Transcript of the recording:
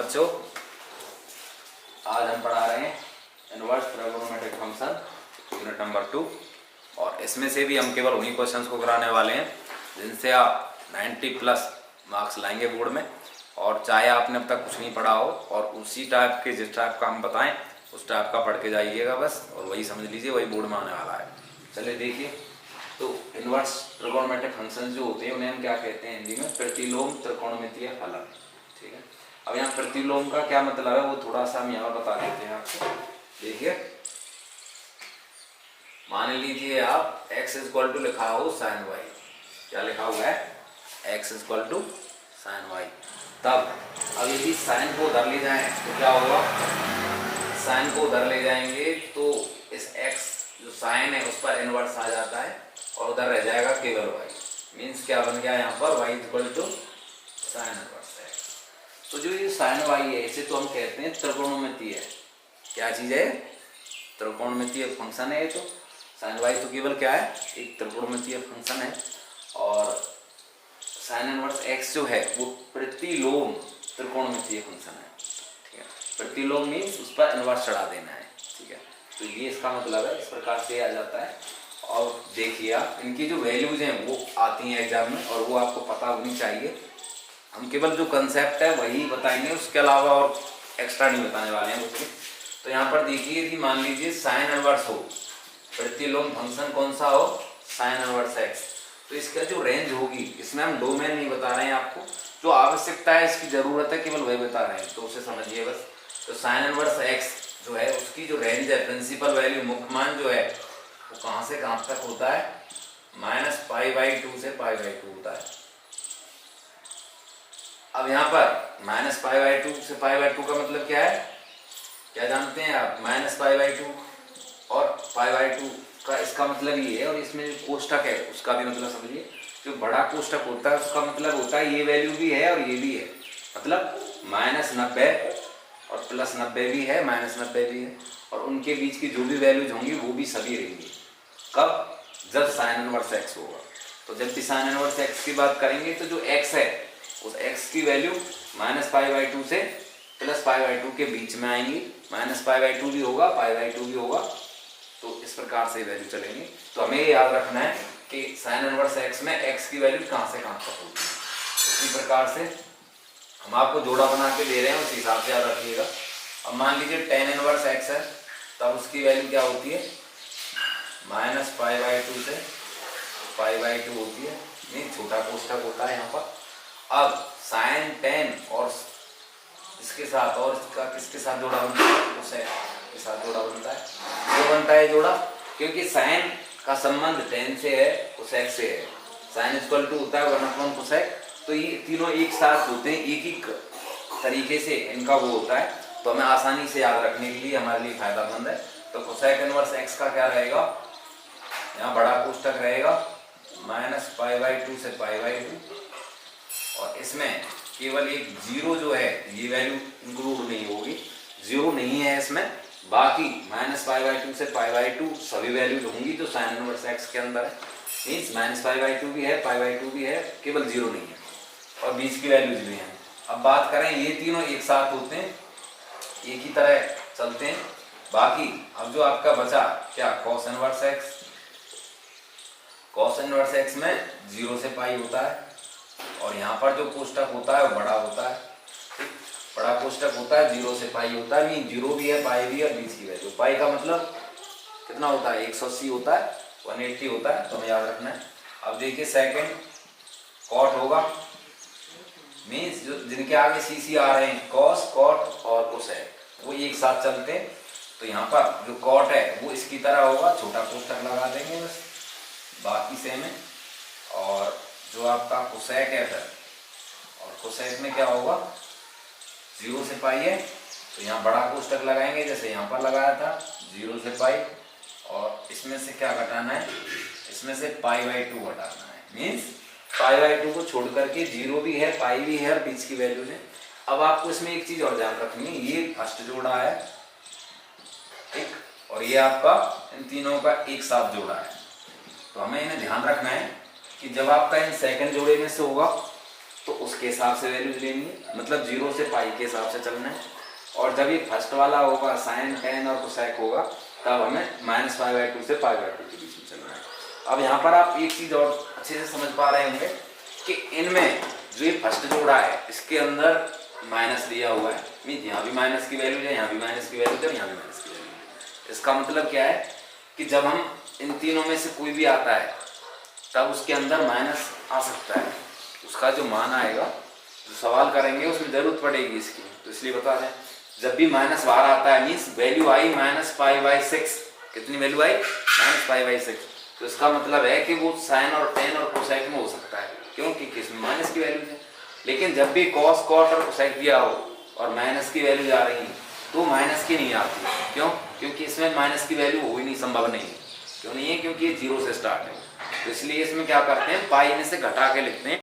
बच्चों, आज हम पढ़ा रहे हैं inverse trigonometric function unit number 2 और इसमें से भी हम केवल उन्हीं क्वेश्चंस को कराने वाले हैं जिनसे आप 90 प्लस मार्क्स लाएंगे बोर्ड में। और चाहे आपने अब तक कुछ नहीं पढ़ा हो और उसी टाइप के जिस टाइप का हम बताएं उस टाइप का पढ़ के जाइएगा बस, और वही समझ लीजिए वही बोर्ड में आने वाला है। चलिए देखिए, तो इनवर्स ट्रिगोनोमेट्रिक फंक्शन जो होते हैं उन्हें हम क्या कहते हैं हिंदी में? प्रतिलोम त्रिकोणमितीय फलन। ठीक है, अब यहाँ प्रतिलोम का क्या मतलब है वो थोड़ा सा हम यहाँ बता देते हैं आपको। देखिए, मान लीजिए आप x इक्वल टू लिखा हो साइन y, क्या लिखा हुआ है? x equal to sine y। तब अब यदि साइन को उधर ले जाएं तो क्या होगा? साइन को उधर ले जाएंगे तो इस x जो साइन है उस पर इनवर्स आ जाता है और उधर रह जाएगा केवल y। मीन्स क्या बन गया यहाँ पर? y equal to sine inverse x। तो जो ये साइन y है इसे तो हम कहते हैं त्रिकोणमितीय। क्या चीज है? त्रिकोणमितीय फंक्शन है। तो साइन y तो केवल क्या है? एक त्रिकोणमितीय फंक्शन है। और साइन इनवर्स x जो है वो प्रतिलोम त्रिकोणमितीय फंक्शन है। ठीक है, प्रतिलोम मीन्स उस पर इनवर्स चढ़ा देना है। ठीक है, तो ये इसका मतलब है, इस प्रकार से आ जाता है। और देखिए आप, इनकी जो वैल्यूज हैं वो आती हैं एग्जाम में और वो आपको पता होनी चाहिए। हम केवल जो कंसेप्ट है वही बताएंगे, उसके अलावा और एक्स्ट्रा नहीं बताने वाले हैं कुछ भी। तो यहाँ पर देखिए, यदि मान लीजिए साइन इनवर्स हो, प्रतिलोम फंक्शन कौन सा हो? साइन इनवर्स x, तो इसका जो रेंज होगी, इसमें हम डोमेन नहीं बता रहे हैं आपको, जो आवश्यकता है इसकी जरूरत है केवल वही बता रहे हैं, तो उसे समझिए बस। तो साइन इनवर्स x जो है उसकी जो रेंज है, प्रिंसिपल वैल्यू मुख्य मान जो है वो कहाँ से कहाँ तक होता है? -π/2 से π/2 होता है। अब यहाँ पर -π/2 से π/2 का मतलब क्या है? क्या जानते हैं आप? -π/2 और π/2 का इसका मतलब ये है, और इसमें जो कोष्टक है उसका भी मतलब समझिए। जो बड़ा कोष्टक होता है उसका मतलब होता है ये वैल्यू भी है और ये भी है, मतलब -90 और +90 भी है, -90 भी है, और उनके बीच की जो भी वैल्यूज होंगी वो भी सभी रहेंगी। कब? जब साइन इनवर्स x होगा। तो जब भी साइन इनवर्स x की बात करेंगे तो जो x है उस x की वैल्यू -π/2 से +π/2 के बीच में आएंगी। -π/2 भी होगा, π/2 भी होगा, तो इस प्रकार से वैल्यू चलेंगी। तो हमें याद रखना है कि साइन इनवर्स x में x की वैल्यू कहाँ से कहाँ तक होती है। इसी प्रकार से हम आपको जोड़ा बना के दे रहे हैं, उस हिसाब से याद रखिएगा। अब मान लीजिए tan इनवर्स x है, तब उसकी वैल्यू क्या होती है? -π/2 से π/2 होती है। नहीं, छोटा कोष्टक होता है यहाँ पर। अब साइन tan और इसके साथ और इसका किसके साथ जोड़ा बनता है? कोसेक के साथ जोड़ा बनता है। क्यों बनता है जोड़ा? क्योंकि साइन का संबंध tan से है, कोसेक से है। साइन इक्वल टू होता है 1/, कोसेक, तो ये तीनों एक साथ होते हैं, एक ही तरीके से इनका वो होता है। तो हमें आसानी से याद रखने के लिए हमारे लिए फायदामंद है। तो कोसेक इनवर्स x का क्या रहेगा? यहाँ बड़ा कोष्टक रहेगा -π/2 से π/2, और इसमें केवल एक जीरो जो है ये वैल्यू इंक्लूड नहीं होगी, जीरो नहीं है इसमें। बाकी -π/2 से π/2 सभी वैल्यूज होंगी जो साइन इनवर्स x के अंदर है। मीन्स -π/2 भी है, π/2 भी है, केवल जीरो नहीं है, और बीच की वैल्यूज भी हैं। अब बात करें, ये तीनों एक साथ होते हैं, एक ही तरह चलते हैं। बाकी अब जो आपका बचा क्या? cos inverse x। cos inverse x में 0 से पाई होता है, और यहाँ पर जो कोष्टक होता है वो बड़ा होता है। बड़ा कोष्टक होता है, 0 से पाई होता है। मीन 0 भी है, पाई भी है, बीच की वैल्यू। पाई का मतलब कितना होता है? 180 होता है, 180 होता है, तो हमें याद रखना है। अब देखिए सेकंड कॉट होगा, मीन्स जो जिनके आगे CC आ रहे हैं, कॉस, कॉट और कोसेक, वो एक साथ चलते हैं। तो यहाँ पर जो कॉट है वो इसकी तरह होगा, छोटा कोष्टक लगा देंगे बस, बाकी सेम है। और जो आपका कोसेक है फिर, और कोसेक में क्या होगा? 0 से पाई है, तो यहाँ बड़ा कोष्टक लगाएंगे जैसे यहाँ पर लगाया था, 0 से पाई, और इसमें से क्या घटाना है? इसमें से π/2 घटाना है। मीन्स π/2 को छोड़ करके 0 भी है, पाई भी है, और बीच की वैल्यूज है। अब आपको इसमें एक चीज और ध्यान रखनी है, ये फर्स्ट जोड़ा है, ठीक, और ये आपका इन तीनों का एक साथ जोड़ा है। तो हमें इन्हें ध्यान रखना है कि जब आपका इन सेकंड जोड़े में से होगा तो उसके उसके हिसाब से वैल्यूज लेनी है, मतलब 0 से पाई के हिसाब से चलना है। और जब ये फर्स्ट वाला होगा साइन टेन और कोसेक होगा तब हमें -π/2 से π/2 के बीच में चलना है। अब यहाँ पर आप एक चीज़ और अच्छे से समझ पा रहे होंगे कि इनमें जो ये फर्स्ट जोड़ा है इसके अंदर माइनस दिया हुआ है, मीन यहाँ भी माइनस की वैल्यू है, यहाँ भी माइनस की वैल्यू है, यहाँ भी माइनस की वैल्यू है। इसका मतलब क्या है कि जब हम इन तीनों में से कोई भी आता है तब उसके अंदर माइनस आ सकता है, उसका जो मान आएगा जो सवाल करेंगे उसमें जरूरत पड़ेगी इसकी, तो इसलिए बता रहे हैं जब भी माइनस बाहर आता है मीन्स वैल्यू आई -π/6, कितनी वैल्यू आई -π/6, तो इसका मतलब है कि वो साइन और टेन और कोसेक में हो सकता है, क्योंकि इसमें माइनस की वैल्यू है। लेकिन जब भी कॉस कॉट और कोसेक दिया हो और माइनस की वैल्यू आ रही है तो माइनस की नहीं आती, क्यों? क्योंकि इसमें माइनस की वैल्यू हो ही नहीं, संभव नहीं है। क्यों नहीं है? क्योंकि ये 0 से स्टार्ट है, तो इसलिए इसमें क्या करते हैं पाई में से घटा के लिखते हैं।